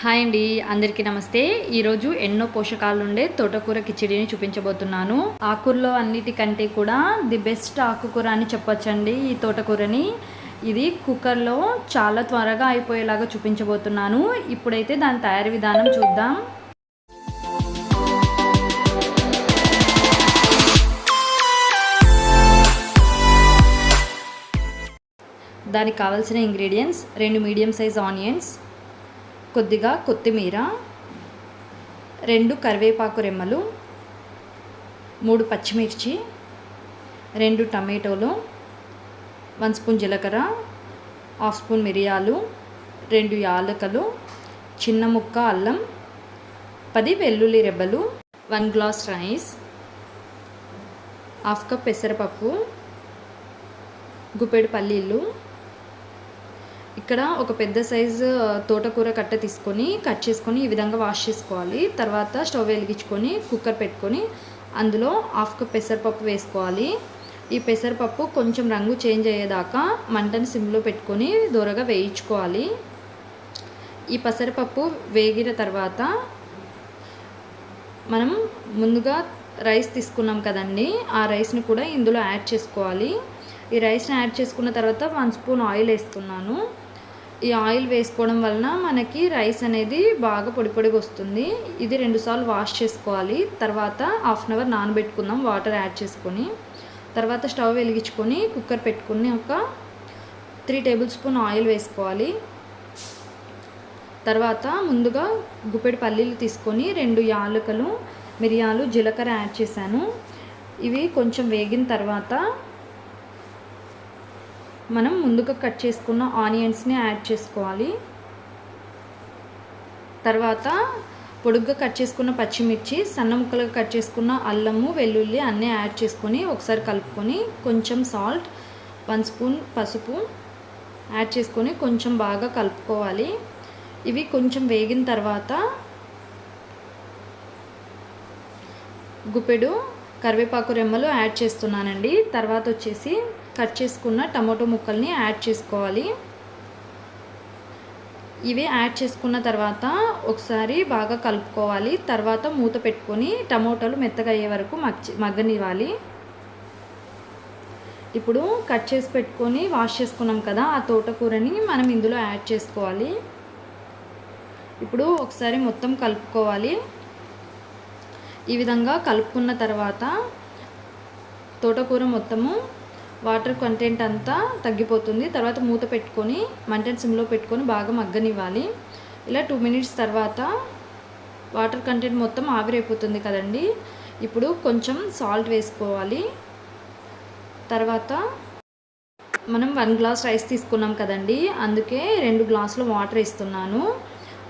Hi అండి, అందరికీ నమస్తే. ఈరోజు ఎన్నో పోషకాలు ఉండే తోటకూర కిచిడిని చూపించబోతున్నాను. ఆకుకూరలో అన్నిటికంటే కూడా ది బెస్ట్ ఆకుకూర అని చెప్పొచ్చండి ఈ తోటకూరని. ఇది కుక్కర్లో చాలా త్వరగా అయిపోయేలాగా చూపించబోతున్నాను. ఇప్పుడైతే దాని తయారీ విధానం చూద్దాం. దానికి కావాల్సిన ఇంగ్రీడియంట్స్: 2 మీడియం సైజ్ ఆనియన్స్, కొద్దిగా కొత్తిమీర, 2 కరివేపాకు రెమ్మలు, 3 పచ్చిమిర్చి, 2 టమాటోలు, 1 స్పూన్ జీలకర్ర, 1/2 స్పూన్ మిరియాలు, 2 యాలకులు, చిన్న ముక్క అల్లం, 10 వెల్లుల్లి రెబ్బలు, 1 గ్లాస్ రైస్, 1/2 కప్ పెసరపప్పు, గుప్పెడు పల్లీలు. ఇక్కడ ఒక పెద్ద సైజు తోటకూర కట్ట తీసుకొని కట్ చేసుకొని ఈ విధంగా వాష్ చేసుకోవాలి. తర్వాత స్టవ్ వెలిగించుకొని కుక్కర్ పెట్టుకొని అందులో 1/2 కప్ పెసరపప్పు వేసుకోవాలి. ఈ పెసరపప్పు కొంచెం రంగు చేంజ్ అయ్యేదాకా మంటని సిమ్లో పెట్టుకొని దూరగా వేయించుకోవాలి. ఈ పెసరపప్పు వేగిన తర్వాత మనం ముందుగా రైస్ తీసుకున్నాం కదండి, ఆ రైస్ని కూడా ఇందులో యాడ్ చేసుకోవాలి. ఈ రైస్ని యాడ్ చేసుకున్న తర్వాత 1 స్పూన్ ఆయిల్ వేస్తున్నాను. ఈ ఆయిల్ వేసుకోవడం వలన మనకి రైస్ అనేది బాగా పొడి పొడిగా వస్తుంది. ఇది 2 సార్లు వాష్ చేసుకోవాలి. తర్వాత 1/2 అవర్ నానబెట్టుకుందాం వాటర్ యాడ్ చేసుకొని. తర్వాత స్టవ్ వెలిగించుకొని కుక్కర్ పెట్టుకుని ఒక 3 టేబుల్ స్పూన్ ఆయిల్ వేసుకోవాలి. తర్వాత ముందుగా గుప్పెడు పల్లీలు తీసుకొని 2 యాలకులు, మిరియాలు, జీలకర్ర యాడ్ చేశాను. ఇవి కొంచెం వేగిన తర్వాత మనం ముందుగా కట్ చేసుకున్న ఆనియన్స్ని యాడ్ చేసుకోవాలి. తర్వాత పొడుగ్గా కట్ చేసుకున్న పచ్చిమిర్చి, సన్న ముక్కలుగా కట్ చేసుకున్న అల్లము, వెల్లుల్లి అన్నీ యాడ్ చేసుకొని ఒకసారి కలుపుకొని కొంచెం సాల్ట్, 1 స్పూన్ పసుపు యాడ్ చేసుకొని కొంచెం బాగా కలుపుకోవాలి. ఇవి కొంచెం వేగిన తర్వాత గుప్పెడు కరివేపాకు రెమ్మలు యాడ్ చేస్తున్నానండి. తర్వాత వచ్చేసి కట్ చేసుకున్న టమాటో ముక్కల్ని యాడ్ చేసుకోవాలి. ఇవి యాడ్ చేసుకున్న తర్వాత ఒకసారి బాగా కలుపుకోవాలి. తర్వాత మూత పెట్టుకొని టమాటోలు మెత్తగా అయ్యే వరకు మగ్గనివ్వాలి. ఇప్పుడు కట్ చేసి పెట్టుకొని వాష్ చేసుకున్నాం కదా, ఆ తోటకూరని మనం ఇందులో యాడ్ చేసుకోవాలి. ఇప్పుడు ఒకసారి మొత్తం కలుపుకోవాలి. ఈ విధంగా కలుపుకున్న తర్వాత తోటకూర మొత్తము వాటర్ కంటెంట్ అంతా తగ్గిపోతుంది. తర్వాత మూత పెట్టుకొని మంటని సిమ్లో పెట్టుకొని బాగా మగ్గనివ్వాలి. ఇలా 2 మినిట్స్ తర్వాత వాటర్ కంటెంట్ మొత్తం ఆవిరైపోతుంది కదండి. ఇప్పుడు కొంచెం సాల్ట్ వేసుకోవాలి. తర్వాత మనం 1 గ్లాస్ రైస్ తీసుకున్నాం కదండి, అందుకే 2 గ్లాసులు వాటర్ ఇస్తున్నాను.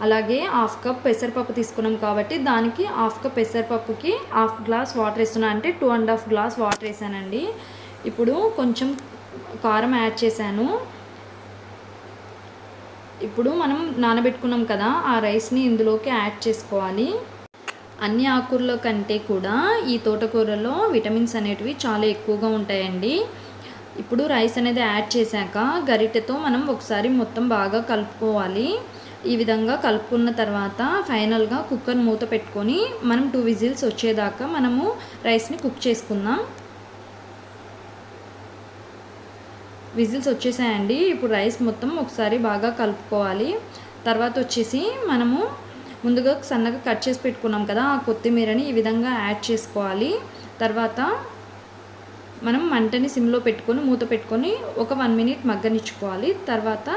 అలాగే 1/2 కప్ పెసరపప్పు తీసుకున్నాం కాబట్టి దానికి 1/2 కప్ పెసరపప్పుకి 1/2 గ్లాస్ వాటర్ వేస్తున్నాను, అంటే 2.5 గ్లాస్ వాటర్ వేసానండి. ఇప్పుడు కొంచెం కారం యాడ్ చేశాను. ఇప్పుడు మనం నానబెట్టుకున్నాం కదా, ఆ రైస్ని ఇందులోకి యాడ్ చేసుకోవాలి. అన్ని ఆకుకూరల కంటే కూడా ఈ తోటకూరలో విటమిన్స్ అనేటివి చాలా ఎక్కువగా ఉంటాయండి. ఇప్పుడు రైస్ అనేది యాడ్ చేశాక గరిటెతో మనం ఒకసారి మొత్తం బాగా కలుపుకోవాలి. ఈ విధంగా కలుపుకున్న తర్వాత ఫైనల్గా కుక్కర్ మూత పెట్టుకొని మనం 2 విజిల్స్ వచ్చేదాకా మనము రైస్ని కుక్ చేసుకుందాం. విజిల్స్ వచ్చేసాయండి. ఇప్పుడు రైస్ మొత్తం ఒకసారి బాగా కలుపుకోవాలి. తర్వాత వచ్చేసి మనము ముందుగా సన్నగా కట్ చేసి పెట్టుకున్నాం కదా, ఆ కొత్తిమీరని ఈ విధంగా యాడ్ చేసుకోవాలి. తర్వాత మనం మంటని సిమ్లో పెట్టుకొని మూత పెట్టుకొని ఒక 1 మినిట్ మగ్గనిచ్చుకోవాలి. తర్వాత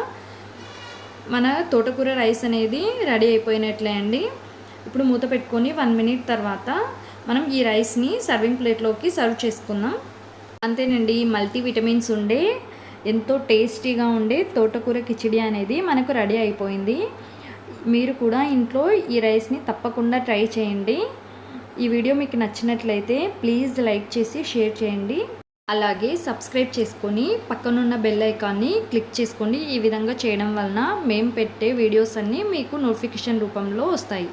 మన తోటకూర రైస్ అనేది రెడీ అయిపోయినట్లే అండి. ఇప్పుడు మూత పెట్టుకొని 1 మినిట్ తర్వాత మనం ఈ రైస్ని సర్వింగ్ ప్లేట్లోకి సర్వ్ చేసుకుందాం. అంతేనండి, మల్టీ విటమిన్స్ ఉండే ఎంతో టేస్టీగా ఉండే తోటకూర కిచిడి అనేది మనకు రెడీ అయిపోయింది. మీరు కూడా ఇంట్లో ఈ రైస్ని తప్పకుండా ట్రై చేయండి. ఈ వీడియో మీకు నచ్చినట్లయితే ప్లీజ్ లైక్ చేసి షేర్ చేయండి. అలాగే సబ్స్క్రైబ్ చేసుకొని పక్కనున్న బెల్ ఐకాన్ని క్లిక్ చేసుకోండి. ఈ విధంగా చేయడం వలన మేము పెట్టే వీడియోస్ అన్నీ మీకు నోటిఫికేషన్ రూపంలో వస్తాయి.